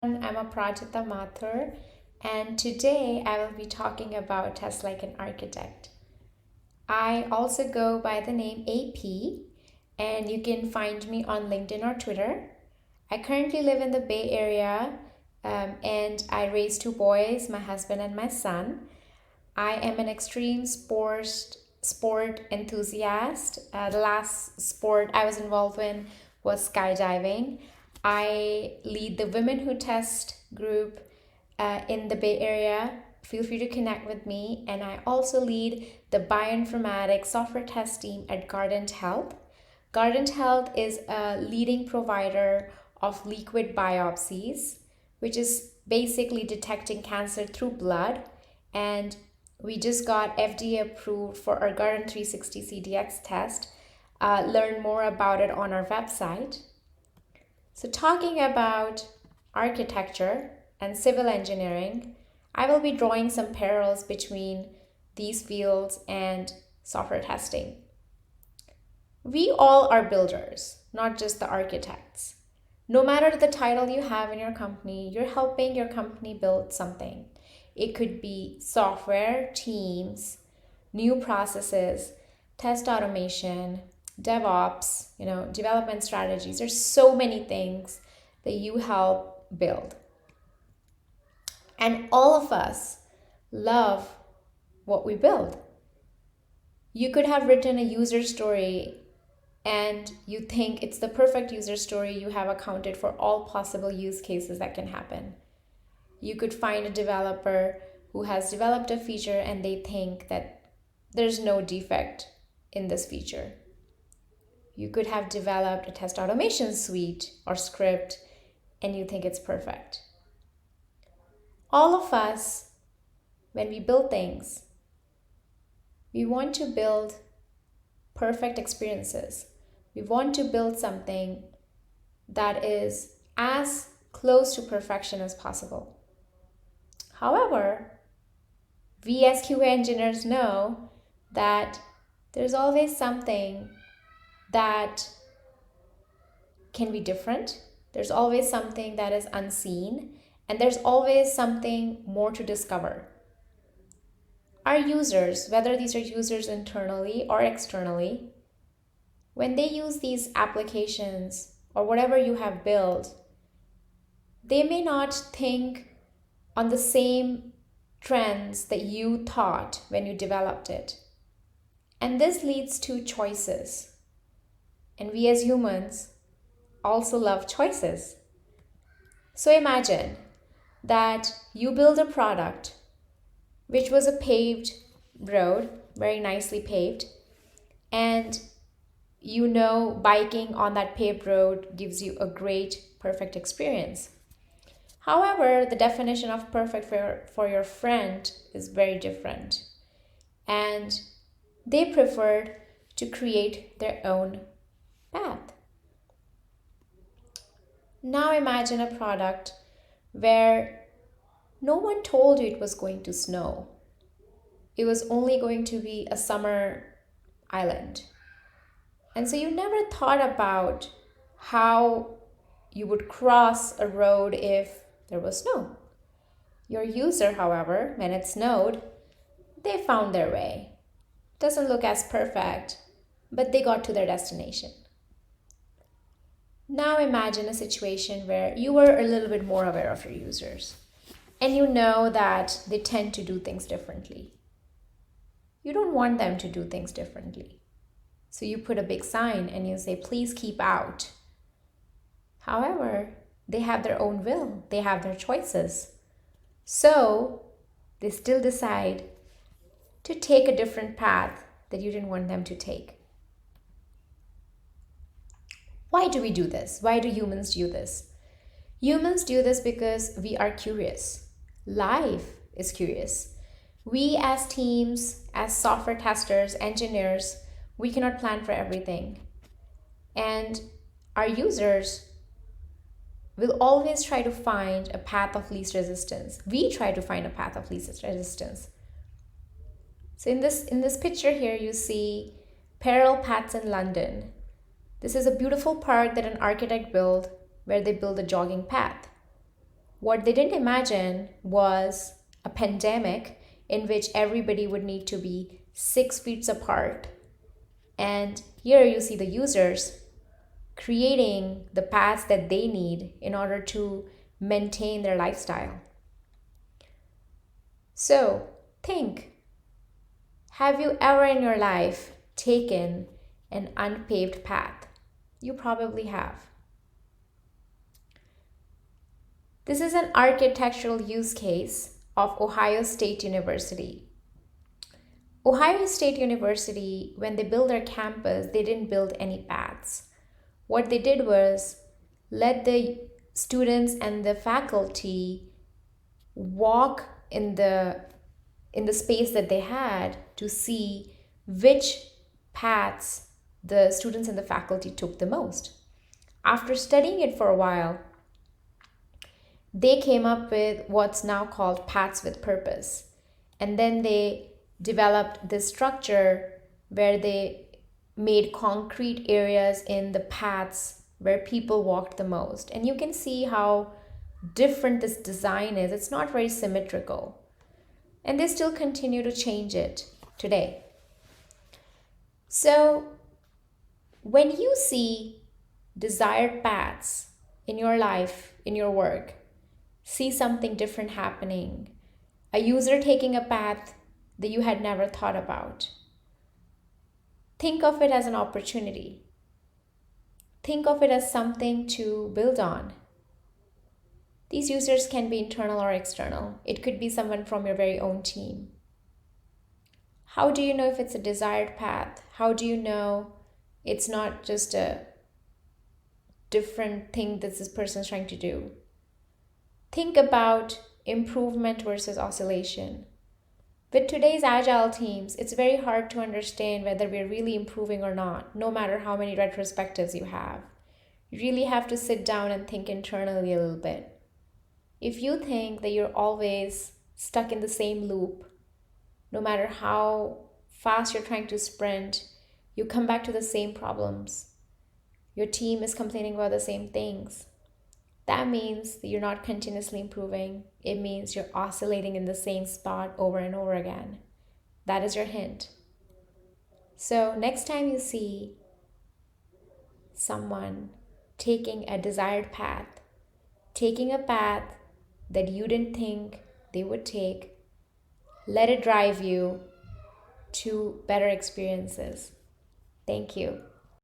I'm Aprajita Mathur, and today I will be talking about Test Like an Architect. I also go by the name AP, and you can find me on LinkedIn or Twitter. I currently live in the Bay Area, and I raise two boys, my husband and my son. I am an extreme sport enthusiast. The last sport I was involved in was skydiving. I lead the Women Who Test group in the Bay Area. Feel free to connect with me. And I also lead the bioinformatics software test team at Guardant Health. Guardant Health is a leading provider of liquid biopsies, which is basically detecting cancer through blood. And we just got FDA approved for our Guardant 360 CDX test. Learn more about it on our website. So, talking about architecture and civil engineering, I will be drawing some parallels between these fields and software testing. We all are builders, not just the architects. No matter the title you have in your company, you're helping your company build something. It could be software, teams, new processes, test automation, DevOps, development strategies. There's so many things that you help build. And all of us love what we build. You could have written a user story and you think it's the perfect user story, you have accounted for all possible use cases that can happen. You could find a developer who has developed a feature and they think that there's no defect in this feature. You could have developed a test automation suite or script and you think it's perfect. All of us, when we build things, we want to build perfect experiences. We want to build something that is as close to perfection as possible. However, we as QA engineers know that there's always something that can be different. There's always something that is unseen, and there's always something more to discover. Our users, whether these are users internally or externally, when they use these applications or whatever you have built, they may not think on the same trends that you thought when you developed it. And this leads to choices. And we as humans also love choices. So imagine that you build a product which was a paved road, very nicely paved, and biking on that paved road gives you a great, perfect experience. However, the definition of perfect for your friend is very different. And they preferred to create their own path. Now imagine a product where no one told you it was going to snow. It was only going to be a summer island. And so you never thought about how you would cross a road if there was snow. Your user, however, when it snowed, they found their way. Doesn't look as perfect, but they got to their destination. Now imagine a situation where you were a little bit more aware of your users and you know that they tend to do things differently. You don't want them to do things differently. So you put a big sign and you say, please keep out. However, they have their own will. They have their choices. So they still decide to take a different path that you didn't want them to take. Why do we do this? Why do humans do this? Humans do this because we are curious. Life is curious. We as teams, as software testers, engineers, we cannot plan for everything. And our users will always try to find a path of least resistance. We try to find a path of least resistance. So in this picture here, you see parallel paths in London. This is a beautiful park that an architect built where they build a jogging path. What they didn't imagine was a pandemic in which everybody would need to be 6 feet apart. And here you see the users creating the paths that they need in order to maintain their lifestyle. So, think, have you ever in your life taken an unpaved path? You probably have. This is an architectural use case of Ohio State University. Ohio State University, when they built their campus, they didn't build any paths. What they did was let the students and the faculty walk in the space that they had to see which paths the students and the faculty took the most. After studying it for a while, they came up with what's now called paths with purpose. And then they developed this structure where they made concrete areas in the paths where people walked the most. And you can see how different this design is. It's not very symmetrical. And they still continue to change it today. So, when you see desired paths in your life, in your work, see something different happening, a user taking a path that you had never thought about, think of it as an opportunity. Think of it as something to build on. These users can be internal or external. It could be someone from your very own team. How do you know if it's a desired path? How do you know it's not just a different thing that this person is trying to do? Think about improvement versus oscillation. With today's agile teams, it's very hard to understand whether we're really improving or not, no matter how many retrospectives you have. You really have to sit down and think internally a little bit. If you think that you're always stuck in the same loop, no matter how fast you're trying to sprint, you come back to the same problems. Your team is complaining about the same things. That means that you're not continuously improving. It means you're oscillating in the same spot over and over again. That is your hint. So next time you see someone taking a desired path, taking a path that you didn't think they would take, let it drive you to better experiences. Thank you.